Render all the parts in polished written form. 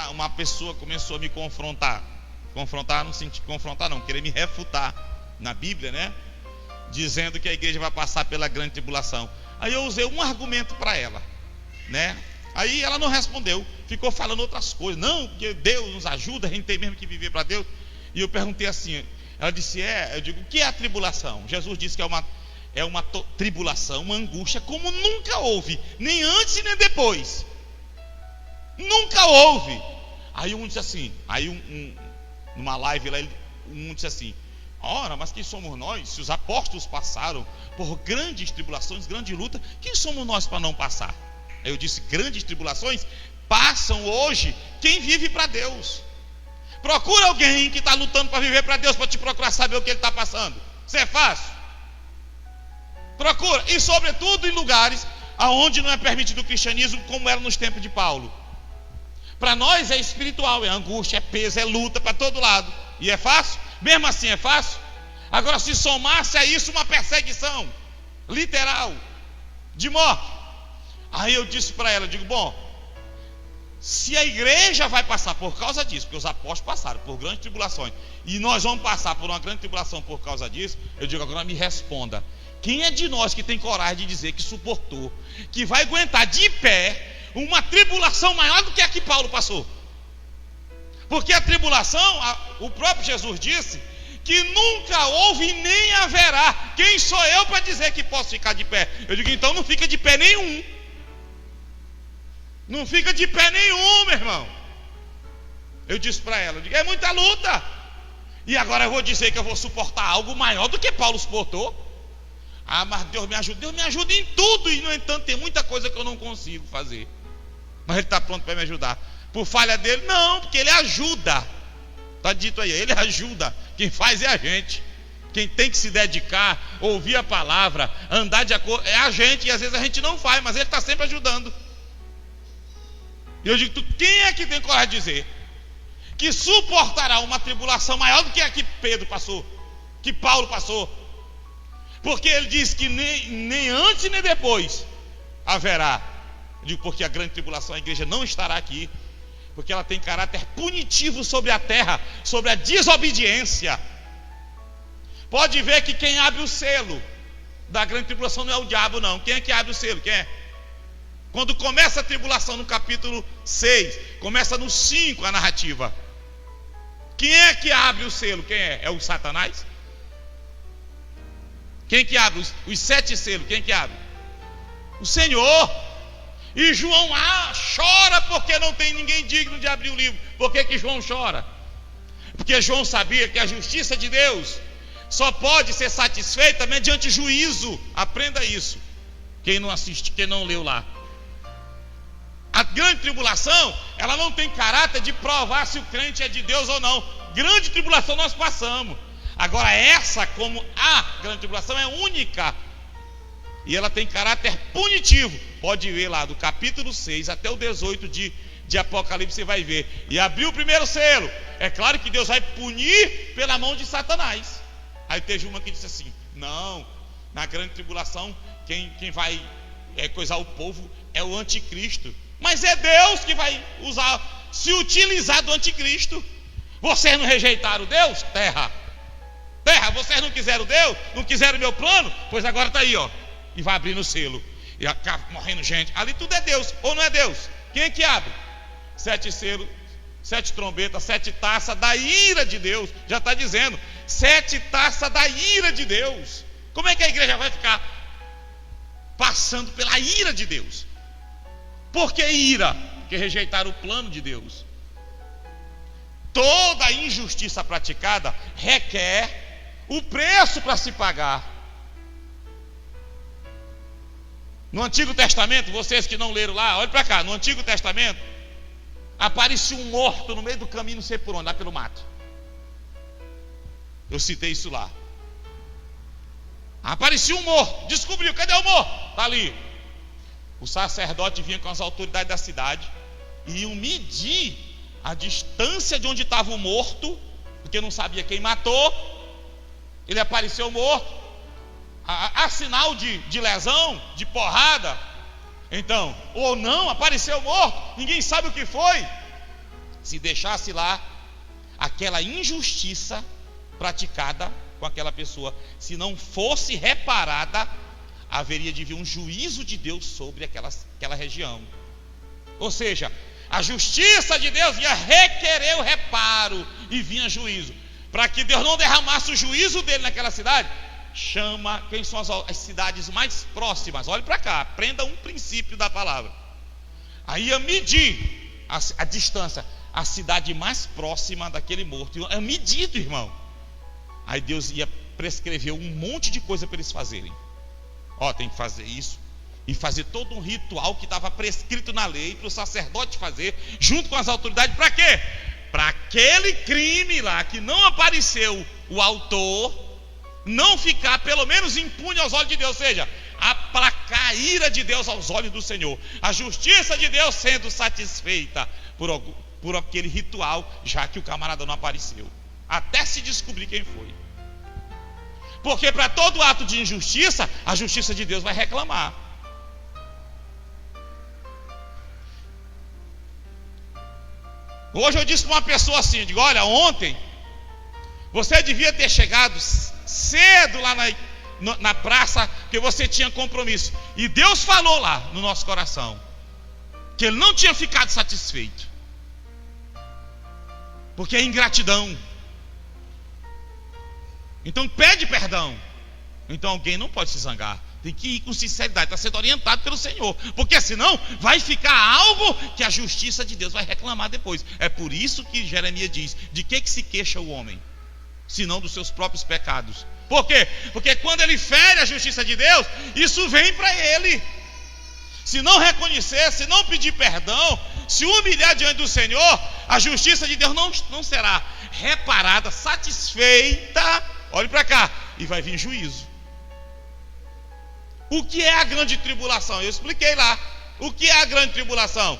uma pessoa começou a me confrontar. Confrontar, não senti confrontar não, querer me refutar na Bíblia, né? Dizendo que a igreja vai passar pela grande tribulação. Aí eu usei um argumento para ela, né? Aí ela não respondeu, ficou falando outras coisas. Não, porque Deus nos ajuda, a gente tem mesmo que viver para Deus. E eu perguntei assim, ela disse, eu digo, o que é a tribulação? Jesus disse que é uma tribulação, uma angústia, como nunca houve, nem antes nem depois. Nunca houve. Aí um disse assim, numa live lá, um disse assim, ora, mas quem somos nós? Se os apóstolos passaram por grandes tribulações, grande luta, quem somos nós para não passar? Aí eu disse, grandes tribulações passam hoje quem vive para Deus. Procura alguém que está lutando para viver para Deus, para te procurar saber o que ele está passando. Isso é fácil. Procura, e sobretudo em lugares aonde não é permitido o cristianismo, como era nos tempos de Paulo. Para nós é espiritual, é angústia, é peso, é luta para todo lado. E é fácil? Mesmo assim é fácil? Agora, se somasse a isso uma perseguição literal, de morte. Aí eu disse para ela, eu digo, bom, se a igreja vai passar por causa disso, porque os apóstolos passaram por grandes tribulações, e nós vamos passar por uma grande tribulação por causa disso, eu digo, agora me responda, quem é de nós que tem coragem de dizer que suportou, que vai aguentar de pé uma tribulação maior do que a que Paulo passou? Porque a tribulação, o próprio Jesus disse que nunca houve e nem haverá. Quem sou eu para dizer que posso ficar de pé? Eu digo, então não fica de pé nenhum. Não fica de pé nenhum, meu irmão. Eu disse para ela, eu digo, é muita luta. E agora eu vou dizer que eu vou suportar algo maior do que Paulo suportou. Ah, mas Deus me ajuda em tudo. E no entanto tem muita coisa que eu não consigo fazer. Mas Ele está pronto para me ajudar. Por falha dele? Não, porque Ele ajuda. Está dito aí, Ele ajuda. Quem faz é a gente. Quem tem que se dedicar, ouvir a palavra, andar de acordo, é a gente. E às vezes a gente não faz, mas Ele está sempre ajudando. E eu digo, quem é que tem coragem de dizer que suportará uma tribulação maior do que a que Pedro passou, que Paulo passou? Porque ele diz que nem antes nem depois haverá. Eu digo, porque a grande tribulação, a igreja não estará aqui, porque ela tem caráter punitivo sobre a terra, sobre a desobediência. Pode ver que quem abre o selo da grande tribulação não é o diabo não. Quem é que abre o selo? Quem é? Quando começa a tribulação no capítulo 6, começa no 5 a narrativa. Quem é que abre o selo? Quem é? É o Satanás? Quem que abre os 7 selos? Quem que abre? O Senhor. E João chora porque não tem ninguém digno de abrir o livro. Por que João chora? Porque João sabia que a justiça de Deus só pode ser satisfeita mediante juízo. Aprenda isso. Quem não assiste, quem não leu lá. A grande tribulação, ela não tem caráter de provar se o crente é de Deus ou não. Grande tribulação nós passamos. Agora essa, como a grande tribulação, é única. E ela tem caráter punitivo. Pode ver lá do capítulo 6 até o 18 de Apocalipse, você vai ver. E abriu o primeiro selo. É claro que Deus vai punir pela mão de Satanás. Aí teve uma que disse assim, não, na grande tribulação quem vai coisar o povo é o anticristo. Mas é Deus que vai se utilizar do anticristo. Vocês não rejeitaram Deus? Terra, vocês não quiseram Deus? Não quiseram o meu plano? Pois agora está aí, ó. E vai abrindo o selo. E acaba morrendo gente. Ali tudo é Deus, ou não é Deus? Quem é que abre? 7 selos, 7 trombetas, 7 taças da ira de Deus. Já está dizendo, 7 taças da ira de Deus. Como é que a igreja vai ficar passando pela ira de Deus? Por que ira? Porque rejeitaram o plano de Deus. Toda injustiça praticada requer o preço para se pagar. No Antigo Testamento, vocês que não leram lá, olhem para cá, no Antigo Testamento aparecia um morto no meio do caminho, não sei por onde, lá pelo mato. Eu citei isso lá. Aparecia um morto, descobriu, cadê o morto? Está ali. O sacerdote vinha com as autoridades da cidade e iam medir a distância de onde estava o morto, porque não sabia quem matou. Ele apareceu morto. Há sinal de lesão, de porrada. Então, ou não, apareceu morto, ninguém sabe o que foi. se deixasse lá aquela injustiça praticada com aquela pessoa, se não fosse reparada, haveria de vir um juízo de Deus sobre aquela região. Ou seja, a justiça de Deus ia requerer o reparo e vinha juízo. Para que Deus não derramasse o juízo dele naquela cidade, chama quem são as cidades mais próximas. Olhe para cá, aprenda um princípio da palavra. Aí ia medir a distância, a cidade mais próxima daquele morto. É medido, irmão. Aí Deus ia prescrever um monte de coisa para eles fazerem. Ó, tem que fazer isso. E fazer todo um ritual que estava prescrito na lei para o sacerdote fazer, junto com as autoridades. Para quê? Para aquele crime lá que não apareceu o autor, não ficar pelo menos impune aos olhos de Deus. Ou seja, aplacar a ira de Deus aos olhos do Senhor, a justiça de Deus sendo satisfeita por aquele ritual, já que o camarada não apareceu, até se descobrir quem foi. Porque para todo ato de injustiça, a justiça de Deus vai reclamar. Hoje eu disse para uma pessoa assim, eu digo, olha, ontem você devia ter chegado cedo lá na praça, porque você tinha compromisso. E Deus falou lá no nosso coração que Ele não tinha ficado satisfeito, porque é ingratidão. Então pede perdão. Então alguém não pode se zangar, tem que ir com sinceridade, está sendo orientado pelo Senhor, porque senão vai ficar algo que a justiça de Deus vai reclamar depois. É por isso que Jeremias diz, de que se queixa o homem, senão dos seus próprios pecados. Por quê? Porque quando ele fere a justiça de Deus, isso vem para ele. Se não reconhecer, se não pedir perdão, se humilhar diante do Senhor, a justiça de Deus não será reparada, satisfeita. Olhe para cá, e vai vir juízo. O que é a grande tribulação? Eu expliquei lá. O que é a grande tribulação?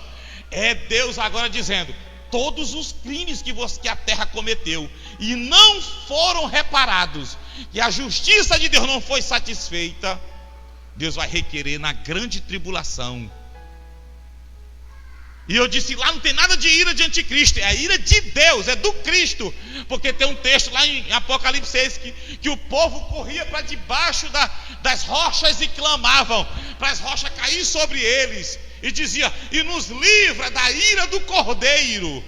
É Deus agora dizendo, todos os crimes que a terra cometeu e não foram reparados, e a justiça de Deus não foi satisfeita, Deus vai requerer na grande tribulação. E eu disse, lá não tem nada de ira de anticristo, é a ira de Deus, é do Cristo. Porque tem um texto lá em Apocalipse 6 que o povo corria para debaixo das rochas e clamavam para as rochas cair sobre eles, e dizia, e nos livra da ira do Cordeiro.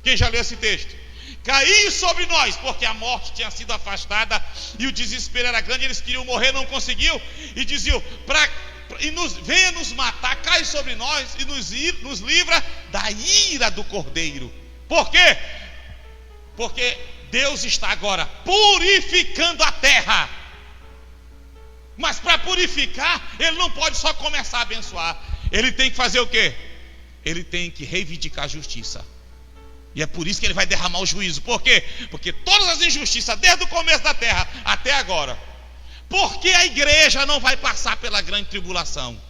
Quem já leu esse texto? Cair sobre nós, porque a morte tinha sido afastada e o desespero era grande, eles queriam morrer, não conseguiam, e diziam, venha nos matar, cai sobre nós e nos livra da ira do Cordeiro. Por quê? Porque Deus está agora purificando a terra. Mas para purificar, Ele não pode só começar a abençoar, Ele tem que fazer o quê? Ele tem que reivindicar a justiça. E é por isso que Ele vai derramar o juízo. Por quê? Porque todas as injustiças, desde o começo da terra até agora. Por que a igreja não vai passar pela grande tribulação?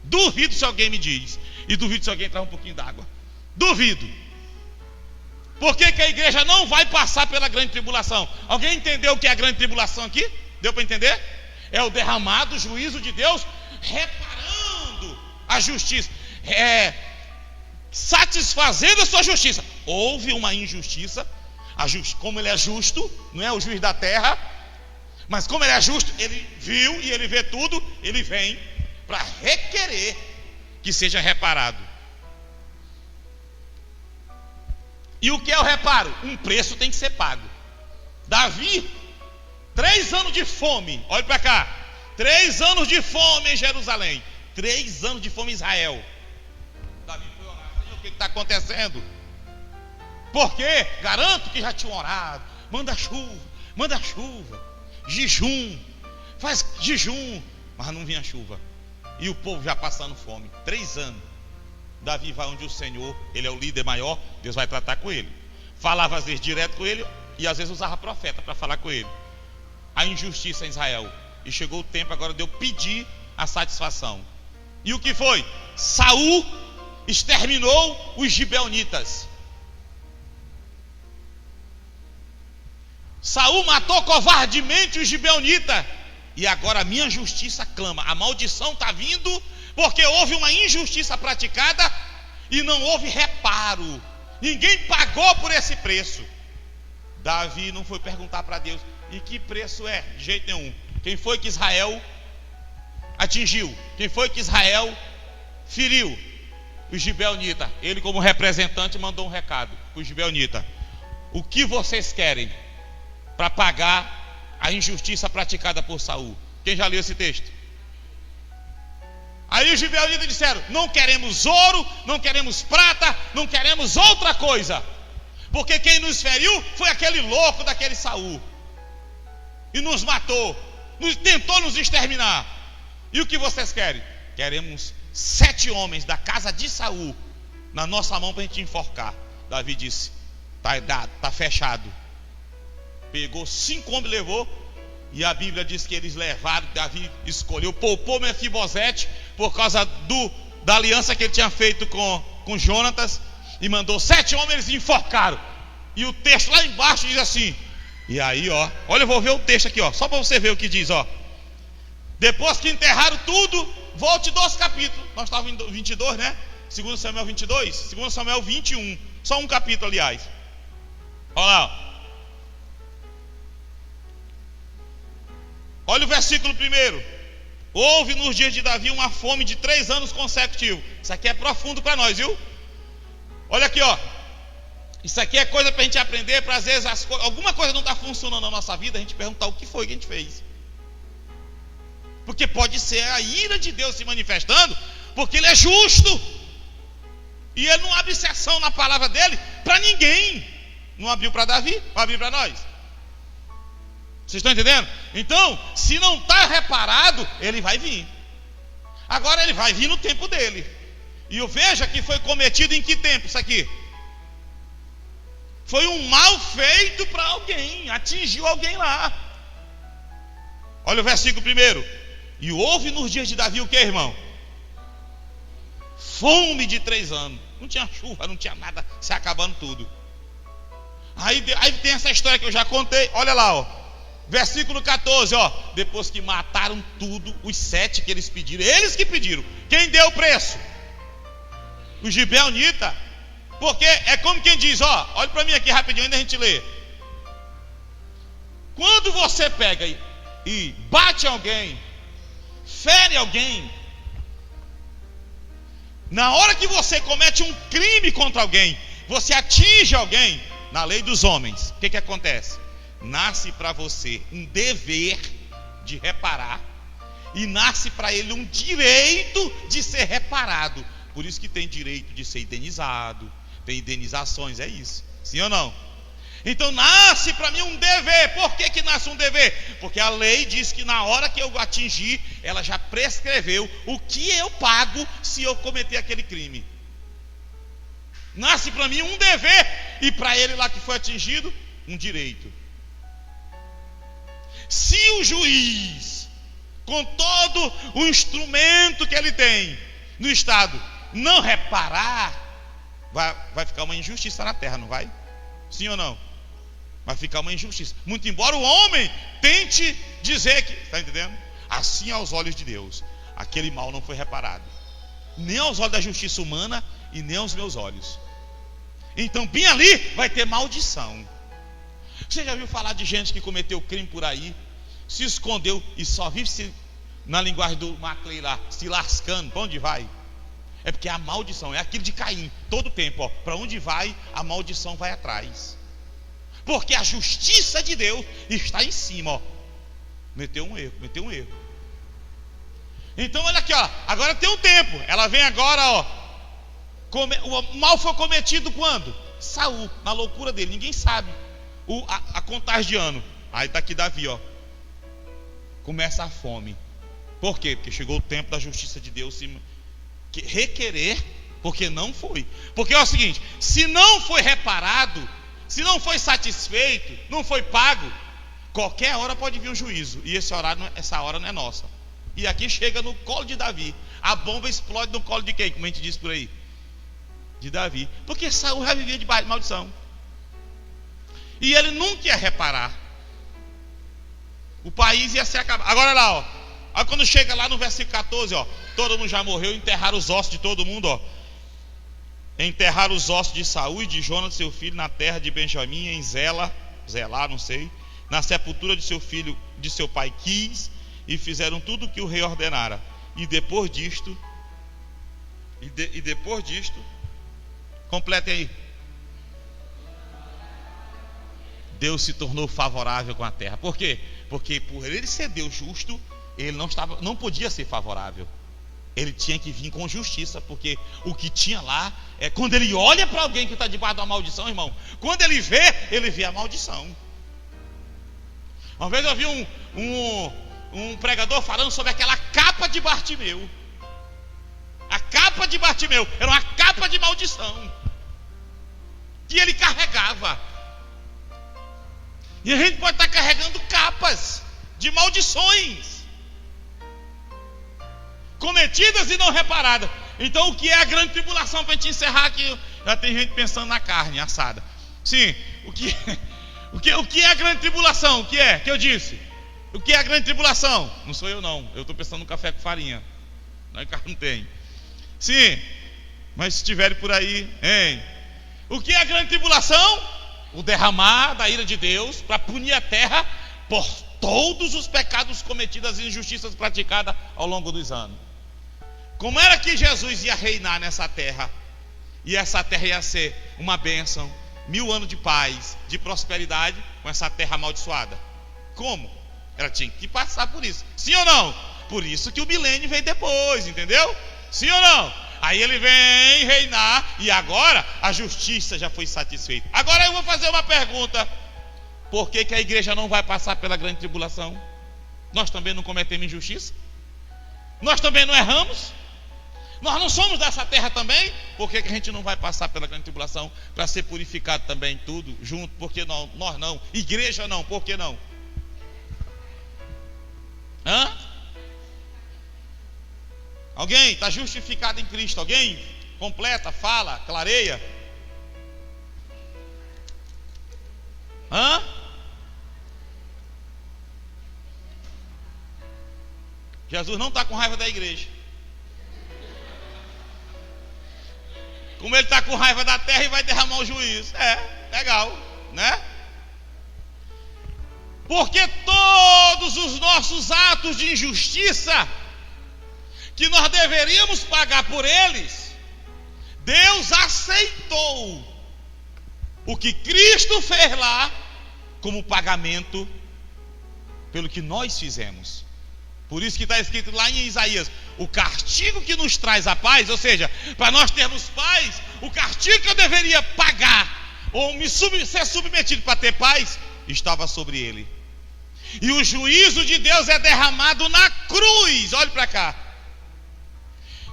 Duvido se alguém me diz. E duvido se alguém traz um pouquinho d'água. Duvido. Por que a igreja não vai passar pela grande tribulação? Alguém entendeu o que é a grande tribulação aqui? Deu para entender? É o derramado juízo de Deus, reparando a justiça, satisfazendo a sua justiça. Houve uma injustiça, como Ele é justo, não é o juiz da terra, mas como Ele é justo, Ele viu e Ele vê tudo, Ele vem para requerer que seja reparado. E o que é o reparo? Um preço tem que ser pago. Davi, 3 anos de fome, olha para cá, 3 anos de fome em Jerusalém, 3 anos de fome em Israel. Davi foi orar, Senhor, o que está acontecendo? Porque garanto que já tinham orado, manda chuva, jejum, faz jejum, mas não vinha chuva, e o povo já passando fome, 3 anos. Davi vai onde o Senhor, Ele é o líder maior, Deus vai tratar com ele. Falava às vezes direto com ele, e às vezes usava profeta para falar com ele. A injustiça em Israel, e chegou o tempo agora de eu pedir a satisfação. E o que foi? Saul exterminou os gibeonitas. Saul matou covardemente os gibeonitas. E agora a minha justiça clama. A maldição está vindo porque houve uma injustiça praticada e não houve reparo. Ninguém pagou por esse preço. Davi não foi perguntar para Deus: e que preço é? De jeito nenhum. Quem foi que Israel atingiu? Quem foi que Israel feriu? Os gibeonitas. Ele, como representante, mandou um recado para os gibeonitas: o que vocês querem para pagar a injustiça praticada por Saul? Quem já leu esse texto? Aí os gibeonitas disseram: não queremos ouro, não queremos prata, não queremos outra coisa, porque quem nos feriu foi aquele louco daquele Saul, e nos matou, tentou nos exterminar. E o que vocês querem? Queremos 7 homens da casa de Saul na nossa mão para a gente enforcar. Davi disse: está dado, está fechado. Pegou 5 homens e levou. E a Bíblia diz que eles levaram. Davi escolheu, poupou Mefibosete por causa da aliança que ele tinha feito com Jonatas, e mandou 7 homens, eles enforcaram. E o texto lá embaixo diz assim. E aí, ó, olha, eu vou ver o texto aqui, ó, só para você ver o que diz, ó. Depois que enterraram tudo, volte 2 capítulos. Nós estávamos em 22, né? 2 Samuel 22, 2 Samuel 21. Só um capítulo, aliás. Olha lá, ó. Olha o versículo 1. Houve nos dias de Davi uma fome de 3 anos consecutivos. Isso aqui é profundo para nós, viu? Olha aqui, ó. Isso aqui é coisa para a gente aprender. Para às vezes alguma coisa não está funcionando na nossa vida, a gente perguntar o que foi que a gente fez. Porque pode ser a ira de Deus se manifestando, porque Ele é justo, e Ele não abre exceção na palavra dele para ninguém. Não abriu para Davi, vai abrir para nós. Vocês estão entendendo? Então, se não está reparado, ele vai vir. Agora ele vai vir no tempo dele. E eu veja que foi cometido em que tempo isso aqui? Foi um mal feito para alguém, atingiu alguém lá. Olha o versículo 1. E houve nos dias de Davi o que, irmão? Fome de 3 anos. Não tinha chuva, não tinha nada, se acabando tudo. Aí tem essa história que eu já contei. Olha lá, ó. Versículo 14, ó. Depois que mataram tudo, os 7 que eles pediram, eles que pediram. Quem deu o preço? Os gibeonitas. Porque é como quem diz, ó. Olha para mim aqui rapidinho, ainda a gente lê. Quando você pega e bate alguém, fere alguém, na hora que você comete um crime contra alguém, você atinge alguém, na lei dos homens, o que acontece? Nasce para você um dever de reparar, e nasce para ele um direito de ser reparado. Por isso que tem direito de ser indenizado, tem indenizações, é isso, sim ou não? Então nasce para mim um dever. Por que nasce um dever? Porque a lei diz que na hora que eu atingir, ela já prescreveu o que eu pago se eu cometer aquele crime. Nasce para mim um dever, e para ele lá que foi atingido, um direito. Se o juiz, com todo o instrumento que ele tem no Estado, não reparar, vai ficar uma injustiça na terra, não vai? Sim ou não? Vai ficar uma injustiça. Muito embora o homem tente dizer que, está entendendo? Assim aos olhos de Deus, aquele mal não foi reparado, nem aos olhos da justiça humana e nem aos meus olhos. Então bem ali vai ter maldição. Você já viu falar de gente que cometeu crime por aí, se escondeu e só vive na linguagem do Maclay lá, se lascando? Para onde vai? É porque a maldição é aquilo de Caim, todo tempo, ó, para onde vai, a maldição vai atrás. Porque a justiça de Deus está em cima, ó. Meteu um erro. Então olha aqui, ó, agora tem um tempo. Ela vem agora, ó. O mal foi cometido quando? Saul, na loucura dele, ninguém sabe a contagem de ano. Aí está aqui Davi, ó. Começa a fome. Por quê? Porque chegou o tempo da justiça de Deus se requerer, porque não foi. Porque é o seguinte: se não foi reparado, se não foi satisfeito, não foi pago, qualquer hora pode vir um juízo. E essa hora não é nossa. E aqui chega no colo de Davi. A bomba explode no colo de quem? Como a gente diz por aí? De Davi. Porque Saul já vivia debaixo de maldição, e ele nunca ia reparar. O país ia se acabar. Agora lá, ó. Aí quando chega lá no versículo 14, ó, todo mundo já morreu, enterraram os ossos de todo mundo, ó. enterrar os ossos de Saul e de Jonas, seu filho, na terra de Benjamim, em Zelá, não sei, na sepultura de seu filho, de seu pai Quis, e fizeram tudo o que o rei ordenara. E depois disto, completem aí. Deus se tornou favorável com a terra. Por quê? Porque por ele ser Deus justo, ele não podia ser favorável. Ele tinha que vir com justiça, porque o que tinha lá é quando ele olha para alguém que está debaixo de uma maldição, irmão, quando ele vê a maldição. Uma vez eu vi um pregador falando sobre aquela capa de Bartimeu. A capa de Bartimeu era uma capa de maldição que ele carregava. E a gente pode estar carregando capas de maldições cometidas e não reparadas. Então, o que é a grande tribulação? Para a gente encerrar aqui, já tem gente pensando na carne assada. Sim, o que é a grande tribulação? O que é que eu disse? O que é a grande tribulação? Não sou eu não, eu estou pensando no café com farinha. Não, não tem. Sim, mas se estiverem por aí, hein? O que é a grande tribulação? O derramar da ira de Deus para punir a terra por todos os pecados cometidos e injustiças praticadas ao longo dos anos. Como era que Jesus ia reinar nessa terra? E essa terra ia ser uma bênção, 1000 anos de paz, de prosperidade, com essa terra amaldiçoada. Como? Ela tinha que passar por isso. Sim ou não? Por isso que o milênio veio depois, entendeu? Sim ou não? Aí ele vem reinar e agora a justiça já foi satisfeita. Agora eu vou fazer uma pergunta: por que a igreja não vai passar pela grande tribulação? Nós também não cometemos injustiça? Nós também não erramos? Nós não somos dessa terra também? Por que a gente não vai passar pela grande tribulação para ser purificado também tudo junto? Por que não? Nós não. Igreja não. Por que não? Hã? Alguém está justificado em Cristo? Alguém completa, fala, clareia? Hã? Jesus não está com raiva da igreja. Como ele está com raiva da terra e vai derramar o juízo. É, legal, né? Porque todos os nossos atos de injustiça que nós deveríamos pagar por eles, Deus aceitou o que Cristo fez lá como pagamento pelo que nós fizemos. Por isso que está escrito lá em Isaías: o castigo que nos traz a paz, ou seja, para nós termos paz, o castigo que eu deveria pagar ou ser submetido para ter paz, estava sobre ele. E o juízo de Deus é derramado na cruz. Olhe para cá.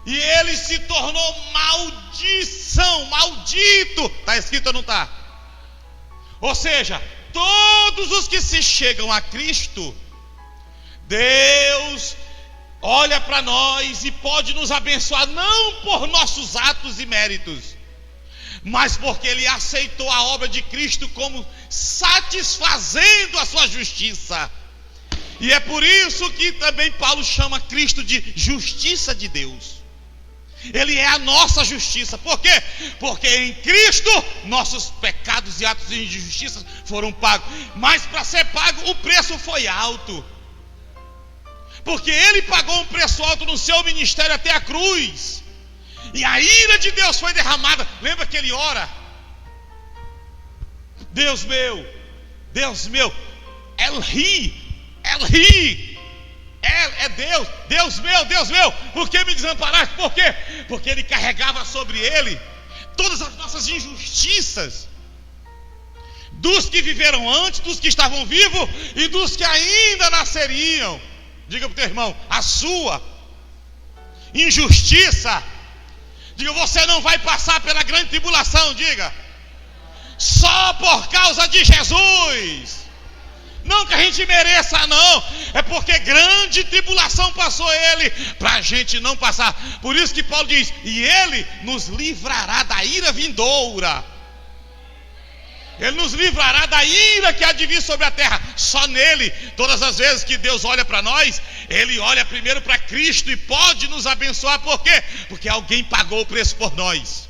E ele se tornou maldição, maldito. Está escrito ou não está? Ou seja, todos os que se chegam a Cristo, Deus olha para nós e pode nos abençoar, não por nossos atos e méritos, mas porque Ele aceitou a obra de Cristo como satisfazendo a sua justiça. E é por isso que também Paulo chama Cristo de justiça de Deus. Ele é a nossa justiça. Por quê? Porque em Cristo nossos pecados e atos de injustiça foram pagos. Mas para ser pago o preço foi alto. Porque Ele pagou um preço alto no seu ministério até a cruz. E a ira de Deus foi derramada. Lembra que ele ora? Deus meu, El-Ri, é Deus, Deus meu, por que me desamparaste? Por quê? Porque Ele carregava sobre Ele todas as nossas injustiças, dos que viveram antes, dos que estavam vivos e dos que ainda nasceriam. Diga para o teu irmão: a sua injustiça. Diga: você não vai passar pela grande tribulação. Diga: só por causa de Jesus. Não que a gente mereça, não. É porque grande tribulação passou Ele, para a gente não passar. Por isso que Paulo diz: e Ele nos livrará da ira vindoura. Ele nos livrará da ira que há de vir sobre a terra. Só nele. Todas as vezes que Deus olha para nós, Ele olha primeiro para Cristo e pode nos abençoar. Por quê? Porque alguém pagou o preço por nós.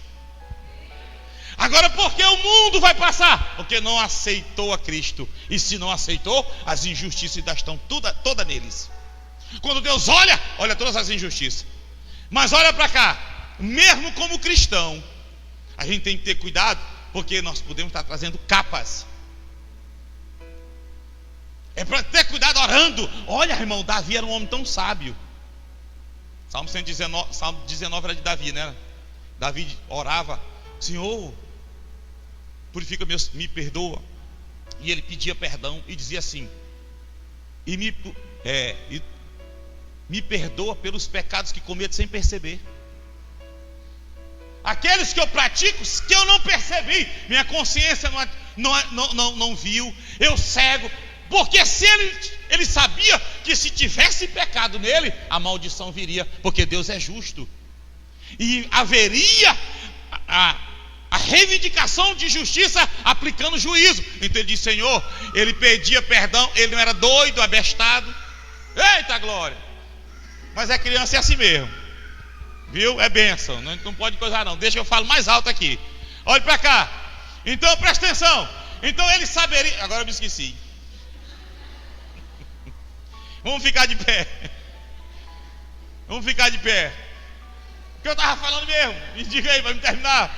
Agora, por que o mundo vai passar? Porque não aceitou a Cristo. E se não aceitou, as injustiças ainda estão toda neles. Quando Deus olha todas as injustiças. Mas olha para cá, mesmo como cristão, a gente tem que ter cuidado, porque nós podemos estar trazendo capas. É para ter cuidado orando. Olha, irmão, Davi era um homem tão sábio. Salmo 19 era de Davi, né? Davi orava: Senhor, purifica me perdoa. E ele pedia perdão e dizia assim: e me perdoa pelos pecados que cometo sem perceber. Aqueles que eu pratico, que eu não percebi, minha consciência não viu, eu cego. Porque se ele sabia que se tivesse pecado nele, a maldição viria, porque Deus é justo. E haveria a reivindicação de justiça aplicando juízo. Então ele disse: Senhor, ele pedia perdão, ele não era doido, abestado. Eita glória! Mas é criança, é assim mesmo. Viu? É bênção, não pode coisar não. Deixa eu falar mais alto aqui. Olhe para cá. Então presta atenção. Então ele saberia. Agora eu me esqueci. Vamos ficar de pé. Vamos ficar de pé. O que eu estava falando mesmo? Me diga aí para me terminar.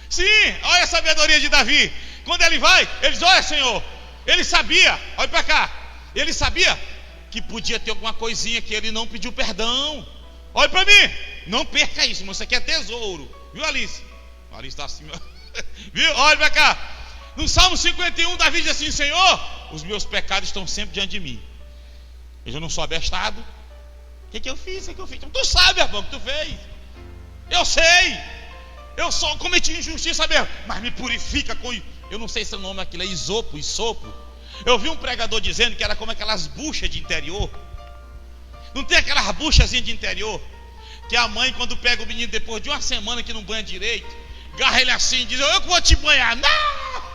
Sim, olha a sabedoria de Davi. Quando ele vai, ele diz: olha, Senhor, ele sabia, olha para cá, ele sabia que podia ter alguma coisinha que ele não pediu perdão. Olha para mim, não perca isso, irmão, isso aqui é tesouro. Viu, Alice? A Alice está assim. Viu? Olha para cá. No Salmo 51, Davi diz assim: Senhor, os meus pecados estão sempre diante de mim. Eu já não sou abestado. O que eu fiz? Então, tu sabe, irmão, o que tu fez. Eu sei. Eu só cometi injustiça mesmo, mas me purifica com... Eu não sei se o nome aquilo é isopo. Eu vi um pregador dizendo que era como aquelas buchas de interior. Não tem aquelas buchazinhas de interior que a mãe, quando pega o menino depois de uma semana que não banha direito, agarra ele assim e diz: eu que vou te banhar. Não!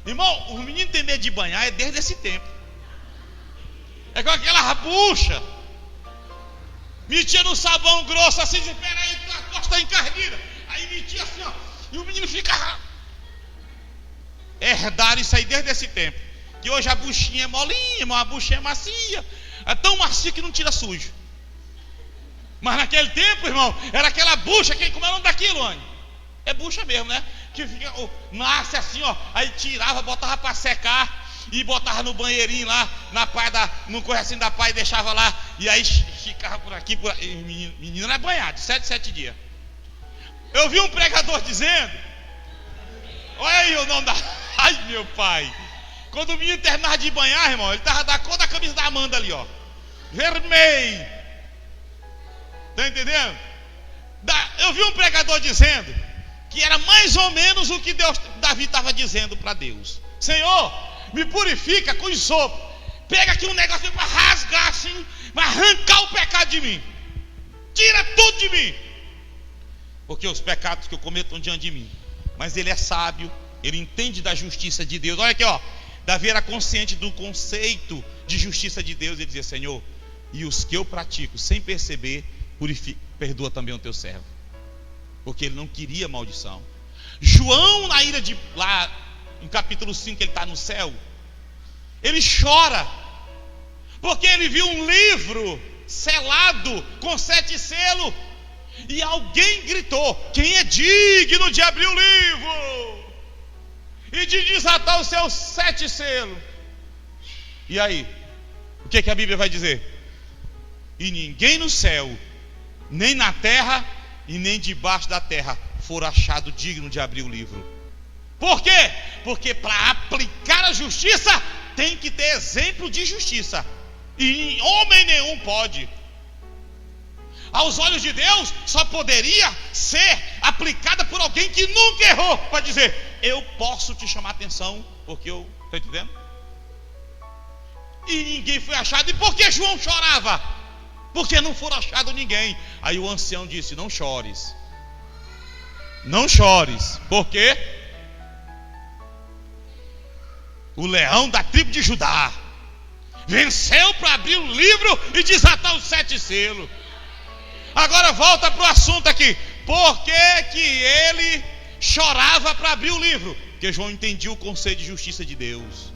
Irmão, o menino tem medo de banhar é desde esse tempo. É com aquela bucha. Metia no sabão grosso assim, diz: peraí, a costa está encarnida. Aí metia assim, ó, e o menino fica... Herdaram isso aí desde esse tempo. Que hoje a buchinha é molinha, mas a buchinha é macia. É tão macia que não tira sujo. Mas naquele tempo, irmão, era aquela bucha. Como é o nome daquilo, Anny? É bucha mesmo, né? Que fica, nasce assim, ó. Aí tirava, botava para secar. E botava no banheirinho lá, no correcinho da pai, e deixava lá. E aí ficava por aqui, por aí. Menino era banhado, 7 dias. Eu vi um pregador dizendo: olha aí o nome da... Ai, meu pai. Quando o menino terminava de banhar, irmão, ele estava da cor da camisa da Amanda ali, ó. Vermelho. Tá entendendo? Eu vi um pregador dizendo que era mais ou menos o que Davi estava dizendo para Deus: Senhor, me purifica com isopo. Pega aqui um negócio para rasgar assim, para arrancar o pecado de mim. Tira tudo de mim. Porque os pecados que eu cometo estão diante de mim. Mas ele é sábio, ele entende da justiça de Deus. Olha aqui, ó. Davi era consciente do conceito de justiça de Deus. Ele dizia: Senhor, e os que eu pratico sem perceber, perdoa também o teu servo. Porque ele não queria maldição. João, na ira de lá, em capítulo 5, ele está no céu. Ele chora, porque ele viu um livro selado com 7 selos. E alguém gritou: quem é digno de abrir o livro e de desatar os seus 7 selos? E aí, o que a Bíblia vai dizer? E ninguém no céu, nem na terra e nem debaixo da terra for achado digno de abrir o livro. Por quê? Porque para aplicar a justiça tem que ter exemplo de justiça. E homem nenhum pode. Aos olhos de Deus só poderia ser aplicada por alguém que nunca errou, para dizer: eu posso te chamar a atenção, porque eu... Está entendendo? E ninguém foi achado. E por que João chorava? Porque não foram achado ninguém. Aí o ancião disse: não chores. Não chores. Por quê? O leão da tribo de Judá venceu para abrir o livro e desatar os 7 selos. Agora volta para o assunto aqui. Por que ele chorava para abrir o livro? Porque João entendia o conceito de justiça de Deus.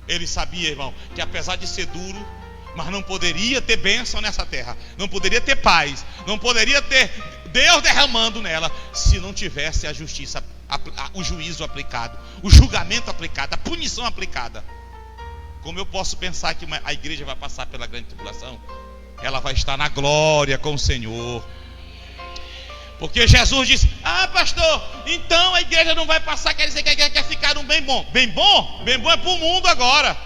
Ele sabia, irmão, que apesar de ser duro, mas não poderia ter bênção nessa terra, não poderia ter paz, não poderia ter Deus derramando nela, se não tivesse a justiça, o juízo aplicado, o julgamento aplicado, a punição aplicada. Como eu posso pensar que a igreja vai passar pela grande tribulação? Ela vai estar na glória com o Senhor. Porque Jesus disse: ah, pastor, então a igreja não vai passar, quer dizer que a igreja quer ficar no bem bom. Bem bom? Bem bom é para o mundo agora.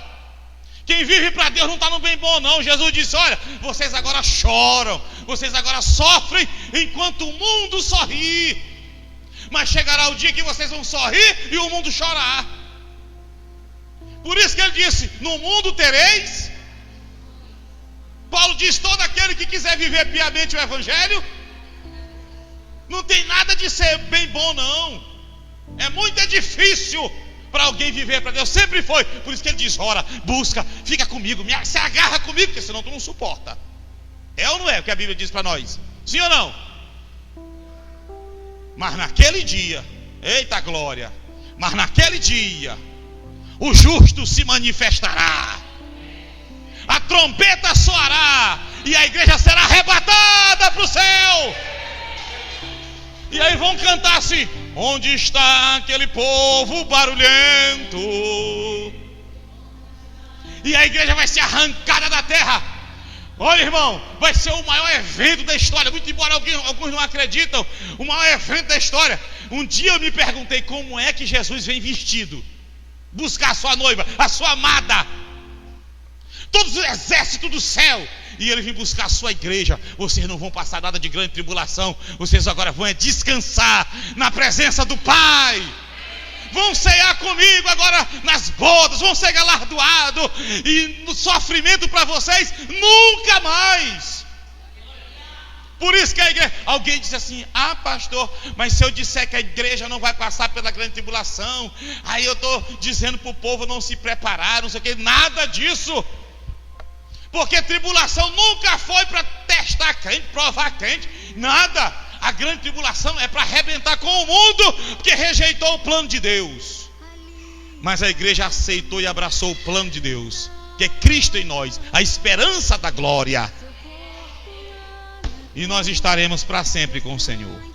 Quem vive para Deus não está no bem bom não. Jesus disse: olha, vocês agora choram, vocês agora sofrem, enquanto o mundo sorri. Mas chegará o dia que vocês vão sorrir e o mundo chorar. Por isso que ele disse: no mundo tereis. Paulo diz: todo aquele que quiser viver piamente o evangelho. Não tem nada de ser bem bom não. É muito difícil para alguém viver para Deus, sempre foi. Por isso que ele diz: ora, busca, fica comigo, se agarra comigo, porque senão tu não suporta. É ou não é o que a Bíblia diz para nós? Sim ou não? Mas naquele dia, eita glória, mas naquele dia o justo se manifestará, a trombeta soará e a igreja será arrebatada para o céu. E aí vão cantar assim: onde está aquele povo barulhento? E a igreja vai ser arrancada da terra. Olha, irmão, vai ser o maior evento da história. Muito embora alguns não acreditam, o maior evento da história. Um dia eu me perguntei como é que Jesus vem vestido buscar a sua noiva, a sua amada, todos os exércitos do céu, e ele vem buscar a sua igreja. Vocês não vão passar nada de grande tribulação, vocês agora vão descansar na presença do Pai. Vão ceiar comigo agora nas bodas, vão ser galardoados, e no sofrimento para vocês nunca mais. Por isso que a igreja, alguém disse assim: ah, pastor, mas se eu disser que a igreja não vai passar pela grande tribulação, aí eu estou dizendo para o povo não se preparar, não sei o que. Nada disso. Porque tribulação nunca foi para testar crente, provar crente, nada. A grande tribulação é para arrebentar com o mundo, porque rejeitou o plano de Deus. Mas a igreja aceitou e abraçou o plano de Deus, que é Cristo em nós, a esperança da glória. E nós estaremos para sempre com o Senhor.